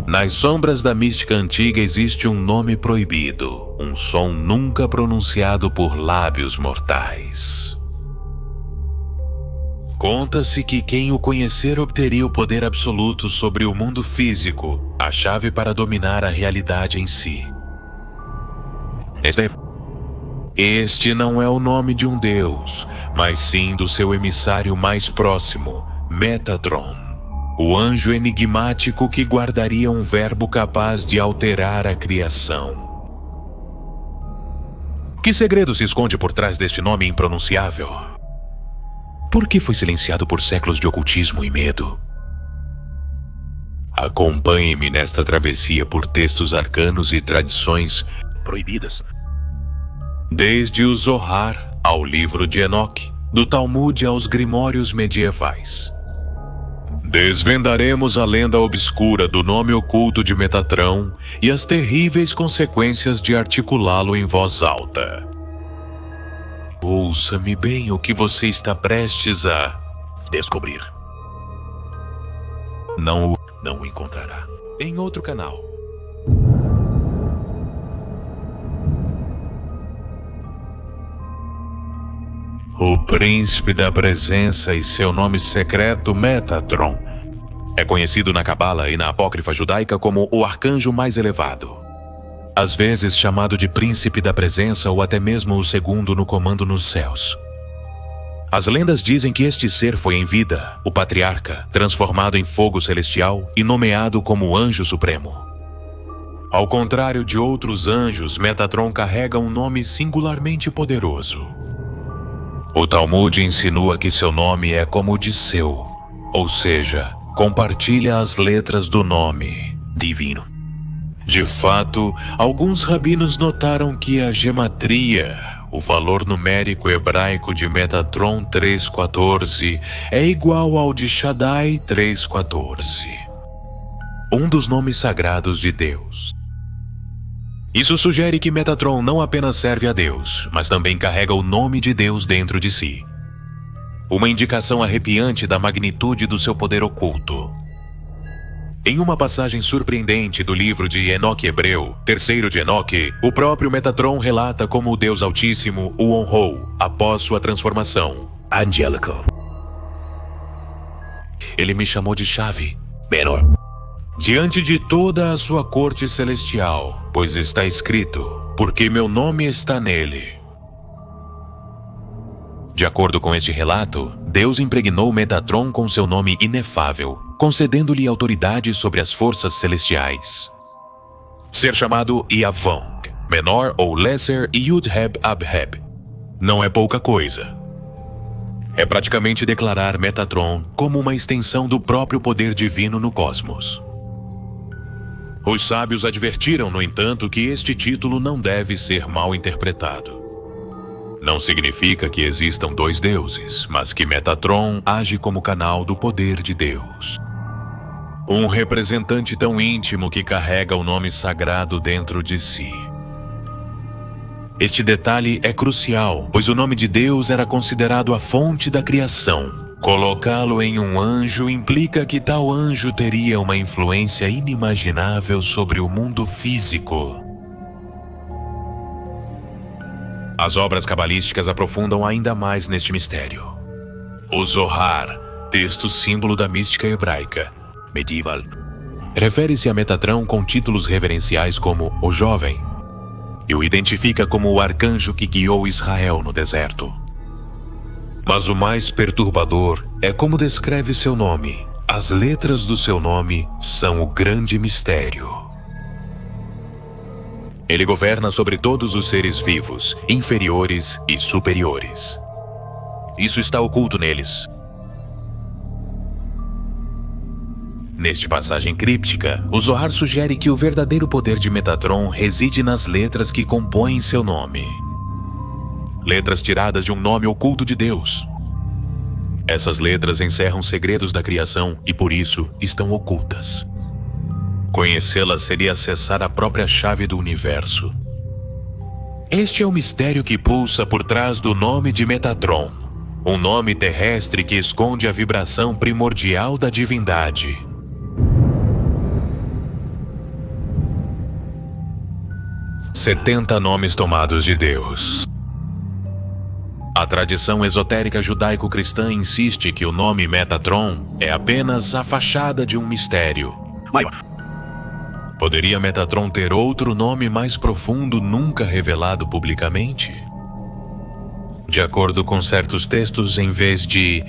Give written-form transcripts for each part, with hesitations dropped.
Nas sombras da mística antiga existe um nome proibido, um som nunca pronunciado por lábios mortais. Conta-se que quem o conhecer obteria o poder absoluto sobre o mundo físico, a chave para dominar a realidade em si. Este não é o nome de um deus, mas sim do seu emissário mais próximo, Metatron, o anjo enigmático que guardaria um verbo capaz de alterar a criação. Que segredo se esconde por trás deste nome impronunciável? Por que foi silenciado por séculos de ocultismo e medo? Acompanhe-me nesta travessia por textos arcanos e tradições proibidas. Desde o Zohar ao livro de Enoque, do Talmud aos grimórios medievais. Desvendaremos a lenda obscura do nome oculto de Metatron e as terríveis consequências de articulá-lo em voz alta. Ouça-me bem o que você está prestes a descobrir. Não o encontrará em outro canal. O Príncipe da Presença e seu nome secreto Metatron é conhecido na Cabala e na apócrifa judaica como o arcanjo mais elevado. Às vezes chamado de Príncipe da Presença ou até mesmo o segundo no comando nos céus. As lendas dizem que este ser foi em vida, o Patriarca, transformado em fogo celestial e nomeado como Anjo Supremo. Ao contrário de outros anjos, Metatron carrega um nome singularmente poderoso. O Talmud insinua que seu nome é como o de seu, ou seja, compartilha as letras do nome divino. De fato, alguns rabinos notaram que a gematria, o valor numérico hebraico de Metatron 314, é igual ao de Shaddai 314, um dos nomes sagrados de Deus. Isso sugere que Metatron não apenas serve a Deus, mas também carrega o nome de Deus dentro de si. Uma indicação arrepiante da magnitude do seu poder oculto. Em uma passagem surpreendente do livro de Enoque Hebreu, terceiro de Enoque, o próprio Metatron relata como o Deus Altíssimo o honrou após sua transformação. Angelico. Ele me chamou de chave, menor, diante de toda a sua corte celestial, pois está escrito, porque meu nome está nele. De acordo com este relato, Deus impregnou Metatron com seu nome inefável, concedendo-lhe autoridade sobre as forças celestiais. Ser chamado Yavon, menor ou lesser Yud-Heb Ab-Heb, não é pouca coisa. É praticamente declarar Metatron como uma extensão do próprio poder divino no cosmos. Os sábios advertiram, no entanto, que este título não deve ser mal interpretado. Não significa que existam dois deuses, mas que Metatron age como canal do poder de Deus. Um representante tão íntimo que carrega o nome sagrado dentro de si. Este detalhe é crucial, pois o nome de Deus era considerado a fonte da criação. Colocá-lo em um anjo implica que tal anjo teria uma influência inimaginável sobre o mundo físico. As obras cabalísticas aprofundam ainda mais neste mistério. O Zohar, texto símbolo da mística hebraica medieval, refere-se a Metatron com títulos reverenciais como o Jovem, e o identifica como o arcanjo que guiou Israel no deserto. Mas o mais perturbador é como descreve seu nome. As letras do seu nome são o grande mistério. Ele governa sobre todos os seres vivos, inferiores e superiores. Isso está oculto neles. Neste passagem críptica, o Zohar sugere que o verdadeiro poder de Metatron reside nas letras que compõem seu nome. Letras tiradas de um nome oculto de Deus. Essas letras encerram segredos da criação e por isso estão ocultas. Conhecê-las seria acessar a própria chave do universo. Este é o mistério que pulsa por trás do nome de Metatron, um nome terrestre que esconde a vibração primordial da divindade. 70 nomes tomados de Deus. A tradição esotérica judaico-cristã insiste que o nome Metatron é apenas a fachada de um mistério maior. Poderia Metatron ter outro nome mais profundo nunca revelado publicamente? De acordo com certos textos, em vez de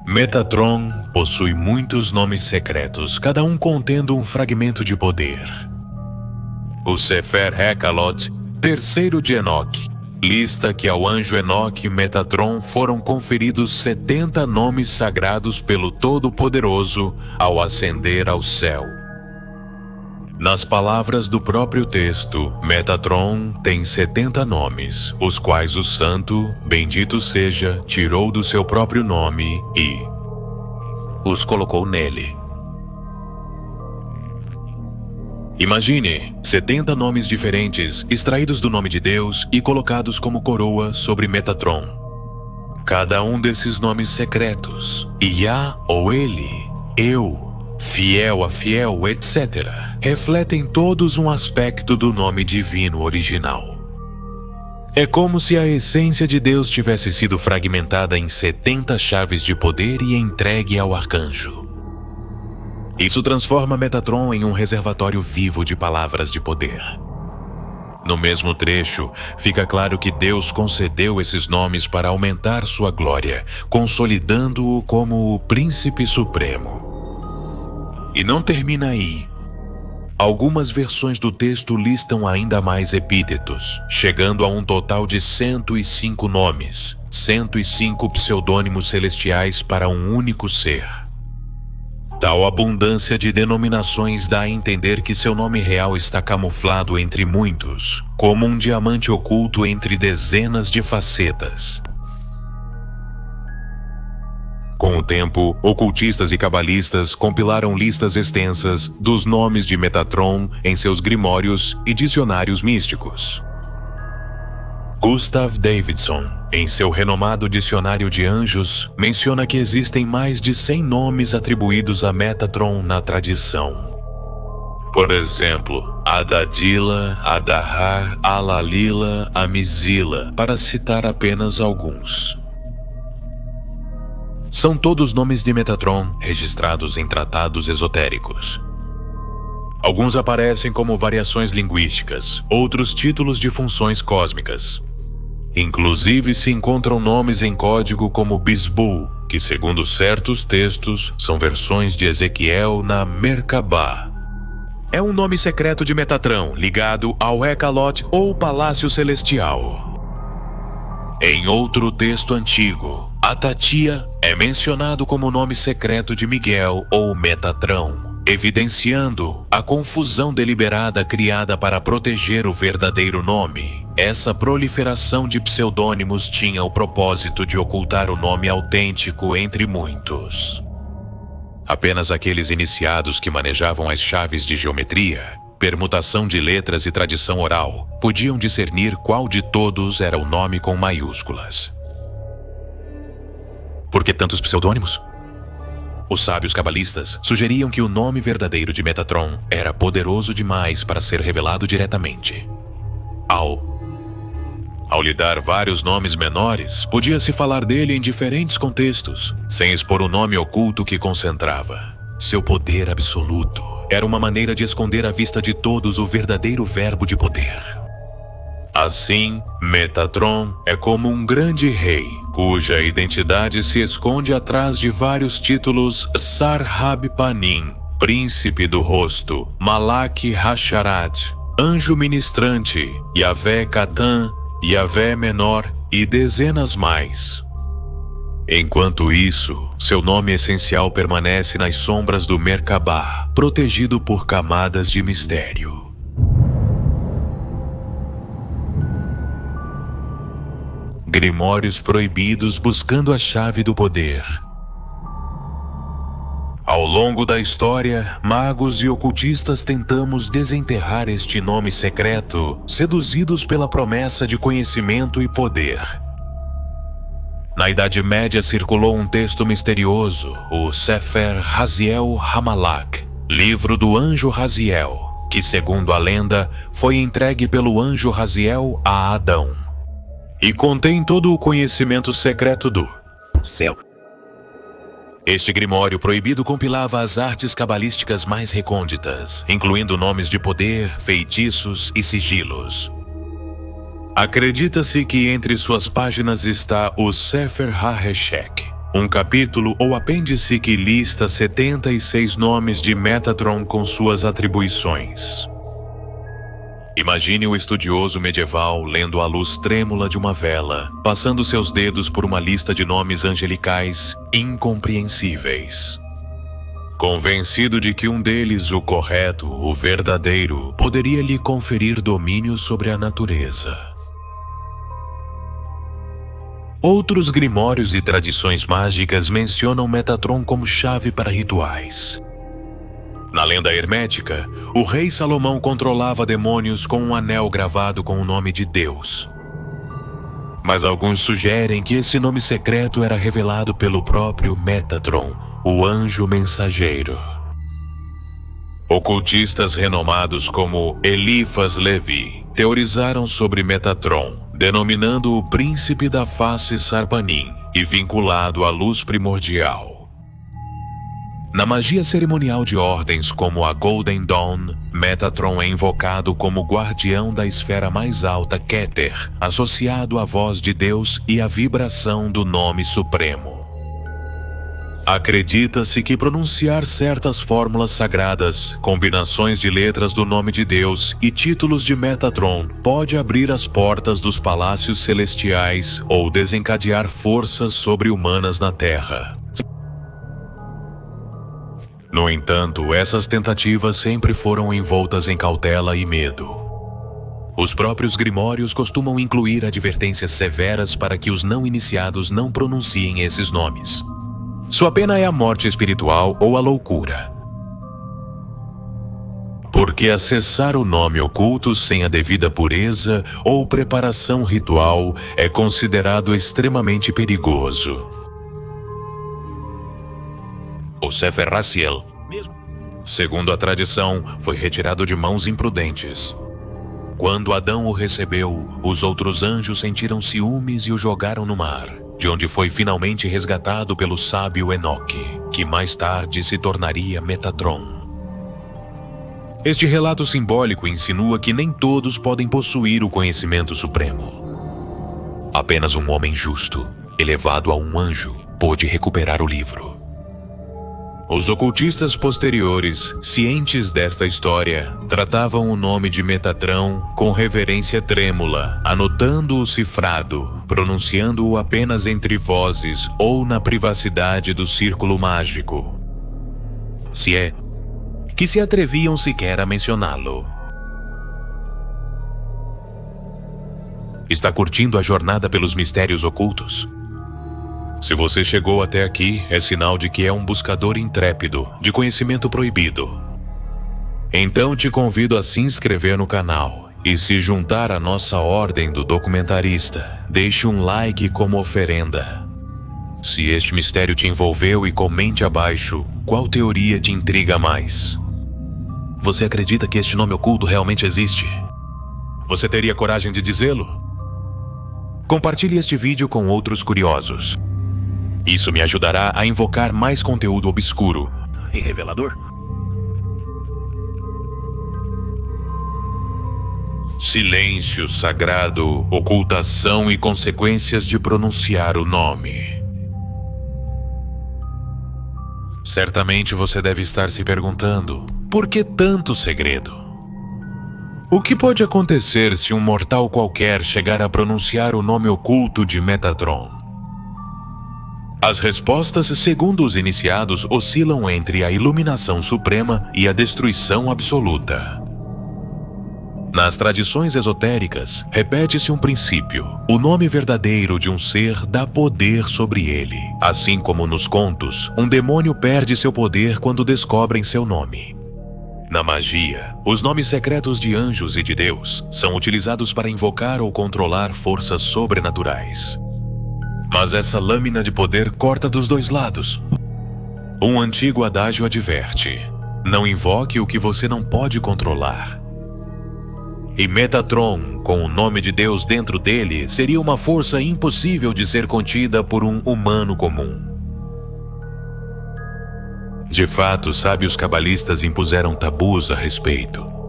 Metatron possui muitos nomes secretos, cada um contendo um fragmento de poder. O Sefer Hekalot, terceiro de Enoque, lista que ao anjo Enoque e Metatron foram conferidos 70 nomes sagrados pelo Todo-Poderoso ao ascender ao céu. Nas palavras do próprio texto, Metatron tem 70 nomes, os quais o santo, bendito seja, tirou do seu próprio nome e os colocou nele. Imagine 70 nomes diferentes, extraídos do nome de Deus e colocados como coroa sobre Metatron. Cada um desses nomes secretos, Yah ou Ele, Eu, Fiel a Fiel, etc., refletem todos um aspecto do nome divino original. É como se a essência de Deus tivesse sido fragmentada em 70 chaves de poder e entregue ao arcanjo. Isso transforma Metatron em um reservatório vivo de palavras de poder. No mesmo trecho, fica claro que Deus concedeu esses nomes para aumentar sua glória, consolidando-o como o Príncipe Supremo. E não termina aí. Algumas versões do texto listam ainda mais epítetos, chegando a um total de 105 nomes, 105 pseudônimos celestiais para um único ser. Tal abundância de denominações dá a entender que seu nome real está camuflado entre muitos, como um diamante oculto entre dezenas de facetas. Com o tempo, ocultistas e cabalistas compilaram listas extensas dos nomes de Metatron em seus grimórios e dicionários místicos. Gustav Davidson, em seu renomado Dicionário de Anjos, menciona que existem mais de 100 nomes atribuídos a Metatron na tradição. Por exemplo, Adadila, Adahar, Alalila, Amizila, para citar apenas alguns. São todos nomes de Metatron registrados em tratados esotéricos. Alguns aparecem como variações linguísticas, outros títulos de funções cósmicas. Inclusive se encontram nomes em código como Bisbu, que segundo certos textos são versões de Ezequiel na Merkabah. É um nome secreto de Metatron, ligado ao Hekalot ou Palácio Celestial. Em outro texto antigo, Atatia é mencionado como nome secreto de Miguel ou Metatron, evidenciando a confusão deliberada criada para proteger o verdadeiro nome. Essa proliferação de pseudônimos tinha o propósito de ocultar o nome autêntico entre muitos. Apenas aqueles iniciados que manejavam as chaves de geometria, permutação de letras e tradição oral podiam discernir qual de todos era o nome com maiúsculas. Por que tantos pseudônimos? Os sábios cabalistas sugeriam que o nome verdadeiro de Metatron era poderoso demais para ser revelado diretamente. Ao lhe dar vários nomes menores, podia-se falar dele em diferentes contextos, sem expor o nome oculto que concentrava. Seu poder absoluto era uma maneira de esconder à vista de todos o verdadeiro verbo de poder. Assim, Metatron é como um grande rei, cuja identidade se esconde atrás de vários títulos: Sarhab-Panim, Príncipe do Rosto, Malak Hasharat, Anjo Ministrante, Yavé Catan, Yavé Menor e dezenas mais. Enquanto isso, seu nome essencial permanece nas sombras do Merkabah, protegido por camadas de mistério. Grimórios proibidos buscando a chave do poder. Ao longo da história, magos e ocultistas tentamos desenterrar este nome secreto, seduzidos pela promessa de conhecimento e poder. Na Idade Média circulou um texto misterioso, o Sefer Raziel Hamalak, livro do anjo Raziel, que, segundo a lenda, foi entregue pelo anjo Raziel a Adão, e contém todo o conhecimento secreto do céu. Este grimório proibido compilava as artes cabalísticas mais recônditas, incluindo nomes de poder, feitiços e sigilos. Acredita-se que entre suas páginas está o Sefer HaHeshek, um capítulo ou apêndice que lista 76 nomes de Metatron com suas atribuições. Imagine o estudioso medieval lendo a luz trêmula de uma vela, passando seus dedos por uma lista de nomes angelicais incompreensíveis. Convencido de que um deles, o correto, o verdadeiro, poderia lhe conferir domínio sobre a natureza. Outros grimórios e tradições mágicas mencionam Metatron como chave para rituais. Na lenda hermética, o rei Salomão controlava demônios com um anel gravado com o nome de Deus. Mas alguns sugerem que esse nome secreto era revelado pelo próprio Metatron, o anjo mensageiro. Ocultistas renomados como Eliphas Levi teorizaram sobre Metatron, denominando o príncipe da face Sarpanim e vinculado à luz primordial. Na magia cerimonial de ordens como a Golden Dawn, Metatron é invocado como guardião da esfera mais alta Keter, associado à voz de Deus e à vibração do nome supremo. Acredita-se que pronunciar certas fórmulas sagradas, combinações de letras do nome de Deus e títulos de Metatron pode abrir as portas dos palácios celestiais ou desencadear forças sobre-humanas na Terra. No entanto, essas tentativas sempre foram envoltas em cautela e medo. Os próprios grimórios costumam incluir advertências severas para que os não iniciados não pronunciem esses nomes. Sua pena é a morte espiritual ou a loucura. Porque acessar o nome oculto sem a devida pureza ou preparação ritual é considerado extremamente perigoso. O Sefer Raziel, segundo a tradição, foi retirado de mãos imprudentes. Quando Adão o recebeu, os outros anjos sentiram ciúmes e o jogaram no mar, de onde foi finalmente resgatado pelo sábio Enoque, que mais tarde se tornaria Metatron. Este relato simbólico insinua que nem todos podem possuir o conhecimento supremo. Apenas um homem justo, elevado a um anjo, pôde recuperar o livro. Os ocultistas posteriores, cientes desta história, tratavam o nome de Metatron com reverência trêmula, anotando o cifrado, pronunciando-o apenas entre vozes ou na privacidade do círculo mágico. Se é que se atreviam sequer a mencioná-lo. Está curtindo a jornada pelos mistérios ocultos? Se você chegou até aqui, é sinal de que é um buscador intrépido de conhecimento proibido. Então te convido a se inscrever no canal e se juntar à nossa ordem do documentarista. Deixe um like como oferenda. Se este mistério te envolveu, e comente abaixo qual teoria te intriga mais. Você acredita que este nome oculto realmente existe? Você teria coragem de dizê-lo? Compartilhe este vídeo com outros curiosos. Isso me ajudará a invocar mais conteúdo obscuro e revelador. Silêncio sagrado, ocultação e consequências de pronunciar o nome. Certamente você deve estar se perguntando, por que tanto segredo? O que pode acontecer se um mortal qualquer chegar a pronunciar o nome oculto de Metatron? As respostas, segundo os iniciados, oscilam entre a iluminação suprema e a destruição absoluta. Nas tradições esotéricas, repete-se um princípio. O nome verdadeiro de um ser dá poder sobre ele. Assim como nos contos, um demônio perde seu poder quando descobrem seu nome. Na magia, os nomes secretos de anjos e de Deus são utilizados para invocar ou controlar forças sobrenaturais. Mas essa lâmina de poder corta dos dois lados. Um antigo adágio adverte: Não invoque o que você não pode controlar. E Metatron, com o nome de Deus dentro dele, seria uma força impossível de ser contida por um humano comum. De fato, sábios cabalistas impuseram tabus a respeito.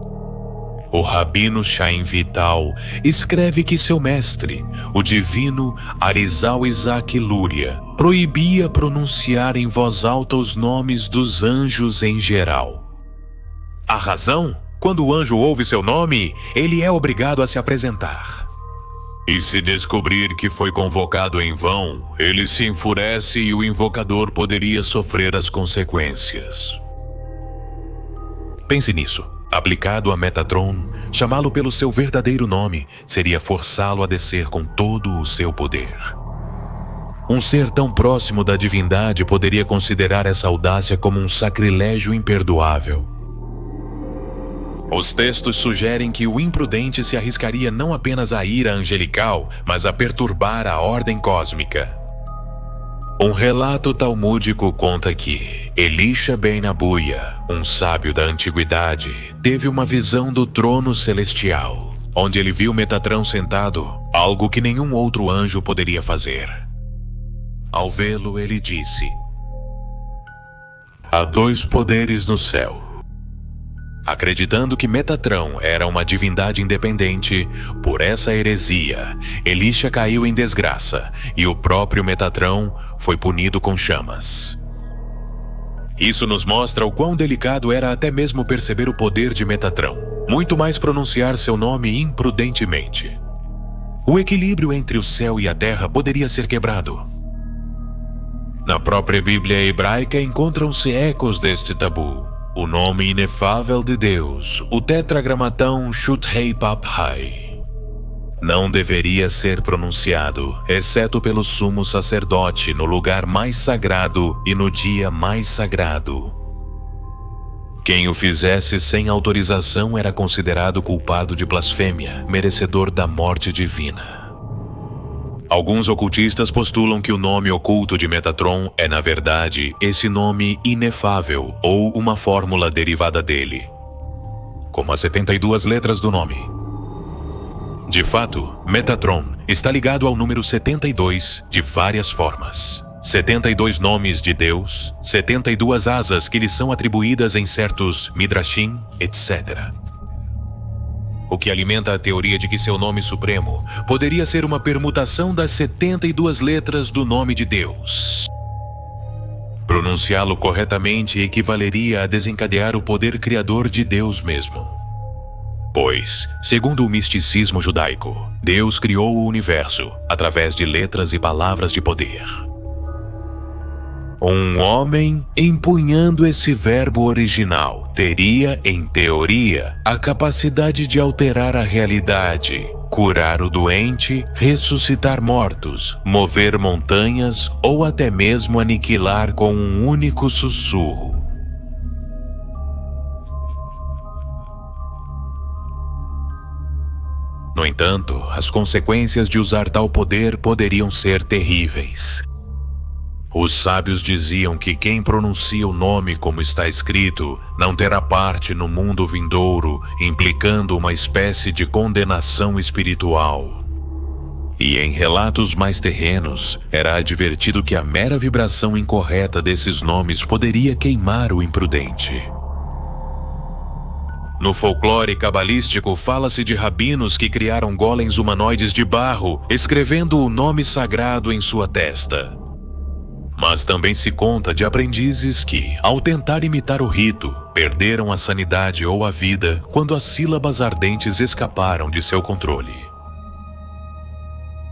O Rabino Chaim Vital escreve que seu mestre, o divino Arizal Isaac Luria, proibia pronunciar em voz alta os nomes dos anjos em geral. A razão? Quando o anjo ouve seu nome, ele é obrigado a se apresentar. E se descobrir que foi convocado em vão, ele se enfurece e o invocador poderia sofrer as consequências. Pense nisso. Aplicado a Metatron, chamá-lo pelo seu verdadeiro nome seria forçá-lo a descer com todo o seu poder. Um ser tão próximo da divindade poderia considerar essa audácia como um sacrilégio imperdoável. Os textos sugerem que o imprudente se arriscaria não apenas à ira angelical, mas a perturbar a ordem cósmica. Um relato talmúdico conta que Elisha ben Abuya, um sábio da antiguidade, teve uma visão do trono celestial, onde ele viu Metatron sentado, algo que nenhum outro anjo poderia fazer. Ao vê-lo, ele disse: "Há dois poderes no céu." Acreditando que Metatron era uma divindade independente, por essa heresia, Elisha caiu em desgraça e o próprio Metatron foi punido com chamas. Isso nos mostra o quão delicado era até mesmo perceber o poder de Metatron, muito mais pronunciar seu nome imprudentemente. O equilíbrio entre o céu e a terra poderia ser quebrado. Na própria Bíblia hebraica encontram-se ecos deste tabu. O nome inefável de Deus, o tetragramatão Shut-Hei-Pap-Hai, não deveria ser pronunciado, exceto pelo sumo sacerdote no lugar mais sagrado e no dia mais sagrado. Quem o fizesse sem autorização era considerado culpado de blasfêmia, merecedor da morte divina. Alguns ocultistas postulam que o nome oculto de Metatron é, na verdade, esse nome inefável ou uma fórmula derivada dele, como as 72 letras do nome. De fato, Metatron está ligado ao número 72 de várias formas. 72 nomes de Deus, 72 asas que lhe são atribuídas em certos midrashim, etc. O que alimenta a teoria de que seu nome supremo poderia ser uma permutação das 72 letras do nome de Deus. Pronunciá-lo corretamente equivaleria a desencadear o poder criador de Deus mesmo. Pois, segundo o misticismo judaico, Deus criou o universo através de letras e palavras de poder. Um homem, empunhando esse verbo original, teria, em teoria, a capacidade de alterar a realidade, curar o doente, ressuscitar mortos, mover montanhas ou até mesmo aniquilar com um único sussurro. No entanto, as consequências de usar tal poder poderiam ser terríveis. Os sábios diziam que quem pronuncia o nome como está escrito não terá parte no mundo vindouro, implicando uma espécie de condenação espiritual. E em relatos mais terrenos, era advertido que a mera vibração incorreta desses nomes poderia queimar o imprudente. No folclore cabalístico, fala-se de rabinos que criaram golems humanoides de barro, escrevendo o nome sagrado em sua testa. Mas também se conta de aprendizes que, ao tentar imitar o rito, perderam a sanidade ou a vida quando as sílabas ardentes escaparam de seu controle.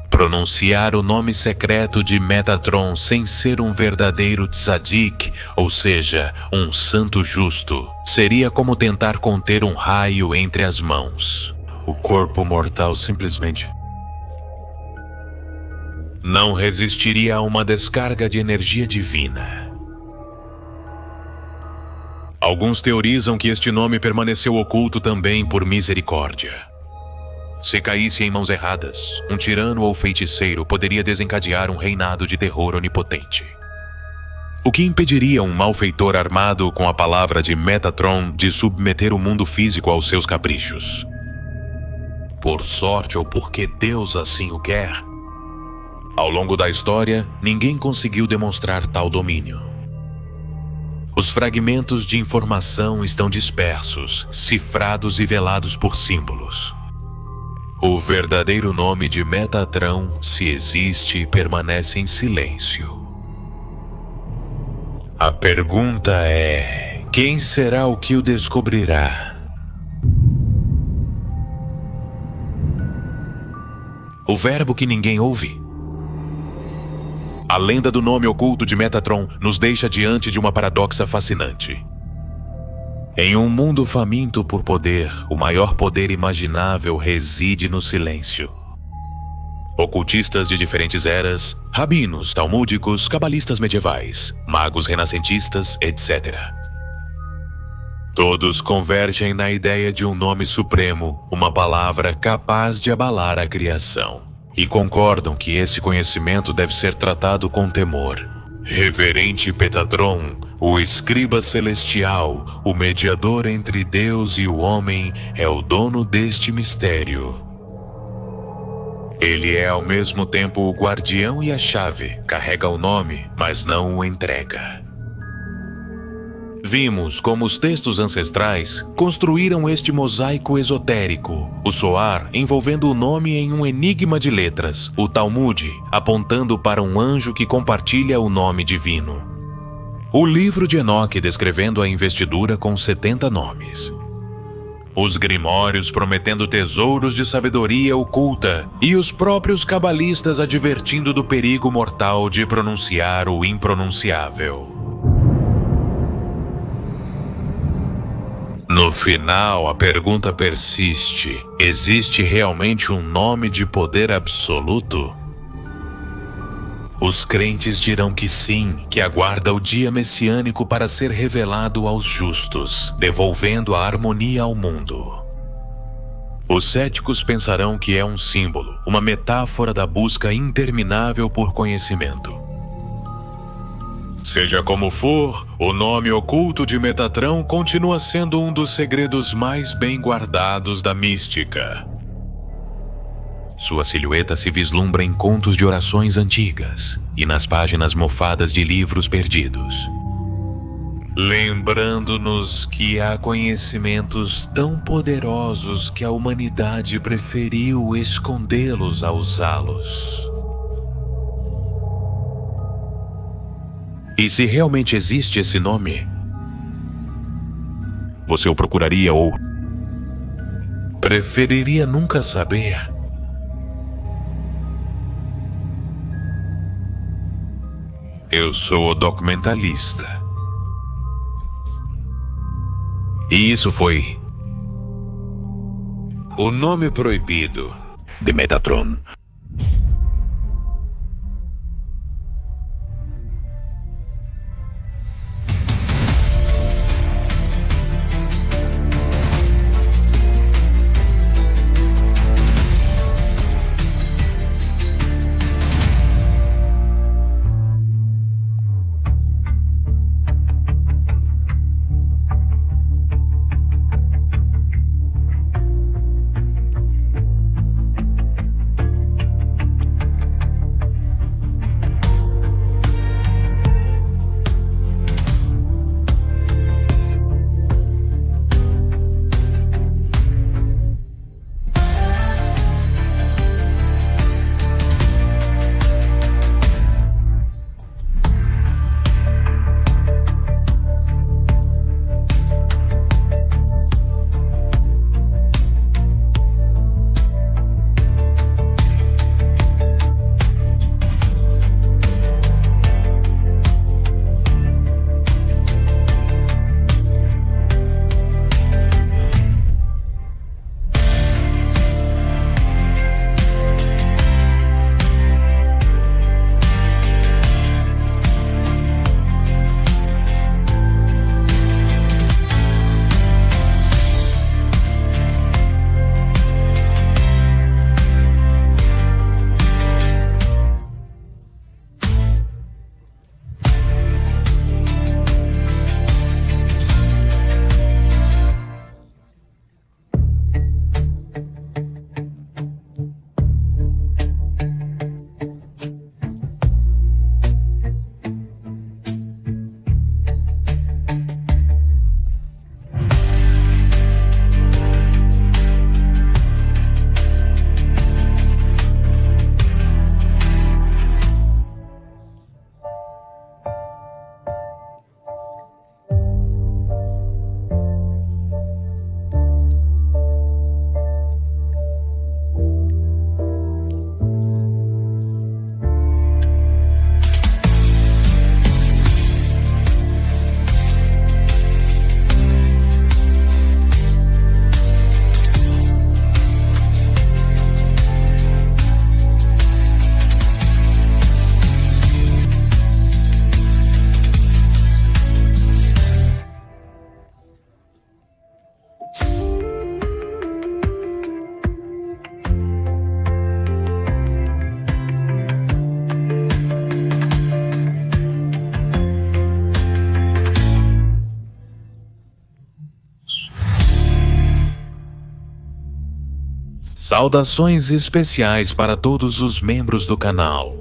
Pronunciar o nome secreto de Metatron sem ser um verdadeiro tzadik, ou seja, um santo justo, seria como tentar conter um raio entre as mãos. O corpo mortal simplesmente não resistiria a uma descarga de energia divina. Alguns teorizam que este nome permaneceu oculto também por misericórdia. Se caísse em mãos erradas, um tirano ou feiticeiro poderia desencadear um reinado de terror onipotente. O que impediria um malfeitor armado com a palavra de Metatron de submeter o mundo físico aos seus caprichos? Por sorte ou porque Deus assim o quer, ao longo da história, ninguém conseguiu demonstrar tal domínio. Os fragmentos de informação estão dispersos, cifrados e velados por símbolos. O verdadeiro nome de Metatron, se existe, permanece em silêncio. A pergunta é: quem será o que o descobrirá? O verbo que ninguém ouve? A lenda do nome oculto de Metatron nos deixa diante de uma paradoxa fascinante. Em um mundo faminto por poder, o maior poder imaginável reside no silêncio. Ocultistas de diferentes eras, rabinos talmúdicos, cabalistas medievais, magos renascentistas, etc. Todos convergem na ideia de um nome supremo, uma palavra capaz de abalar a criação. E concordam que esse conhecimento deve ser tratado com temor. Reverente Metatron, o escriba celestial, o mediador entre Deus e o homem, é o dono deste mistério. Ele é ao mesmo tempo o guardião e a chave, carrega o nome, mas não o entrega. Vimos como os textos ancestrais construíram este mosaico esotérico, o Zohar envolvendo o nome em um enigma de letras, o Talmud apontando para um anjo que compartilha o nome divino. O livro de Enoque descrevendo a investidura com 70 nomes. Os grimórios prometendo tesouros de sabedoria oculta e os próprios cabalistas advertindo do perigo mortal de pronunciar o impronunciável. No final, a pergunta persiste: existe realmente um nome de poder absoluto? Os crentes dirão que sim, que aguarda o dia messiânico para ser revelado aos justos, devolvendo a harmonia ao mundo. Os céticos pensarão que é um símbolo, uma metáfora da busca interminável por conhecimento. Seja como for, o nome oculto de Metatron continua sendo um dos segredos mais bem guardados da mística. Sua silhueta se vislumbra em contos de orações antigas e nas páginas mofadas de livros perdidos, lembrando-nos que há conhecimentos tão poderosos que a humanidade preferiu escondê-los a usá-los. E se realmente existe esse nome, você o procuraria ou preferiria nunca saber? Eu sou o documentalista. E isso foi O Nome Proibido de Metatron. Saudações especiais para todos os membros do canal.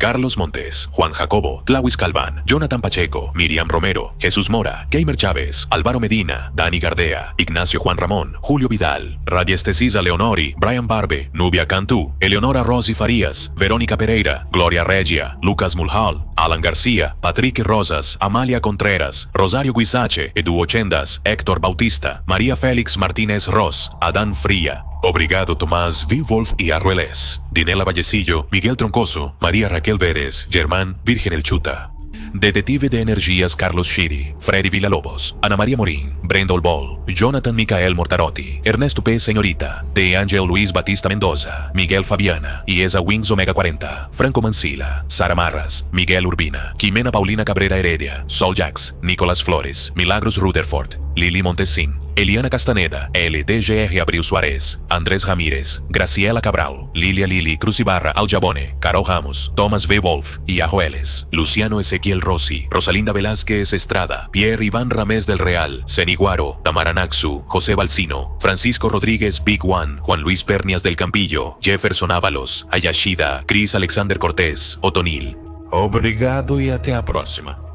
Carlos Montes, Juan Jacobo, Tlawis Calván, Jonathan Pacheco, Miriam Romero, Jesús Mora, Gamer Chávez, Álvaro Medina, Dani Gardea, Ignacio Juan Ramón, Julio Vidal, Radiestesiza Leonori, Brian Barbe, Nubia Cantú, Eleonora Rosy Farías, Verónica Pereira, Gloria Regia, Lucas Mulhall, Alan García, Patrick Rosas, Amalia Contreras, Rosario Guisache, Edu Ochendas, Héctor Bautista, María Félix Martínez Ross, Adán Fría, Obrigado Tomás V. Wolf y Arrueles, Dinela Vallecillo, Miguel Troncoso, María Raquel Vélez, Germán Virgen El Chuta. Detective de Energías Carlos Shiri, Freddy Villalobos, Ana María Morín, Brenda Olbol, Jonathan Micael Mortarotti, Ernesto P. Señorita, De Ángel Luis Batista Mendoza, Miguel Fabiana, Iesa Wings Omega 40, Franco Mancila, Sara Marras, Miguel Urbina, Jimena Paulina Cabrera Heredia, Sol Jax, Nicolás Flores, Milagros Rutherford, Lili Montesín, Eliana Castaneda, LDGR Abril Suárez, Andrés Ramírez, Graciela Cabral, Lilia Lili Cruz Ibarra Aljabone, Caro Ramos, Thomas V. Wolf y Ajoeles, Luciano Ezequiel Rossi, Rosalinda Velázquez Estrada, Pierre Iván Ramés del Real, Ceniguaro, Tamara Naxu, José Balsino, Francisco Rodríguez Big One, Juan Luis Pernias del Campillo, Jefferson Ábalos, Ayashida, Cris Alexander Cortés, Otonil. Obrigado e até a próxima.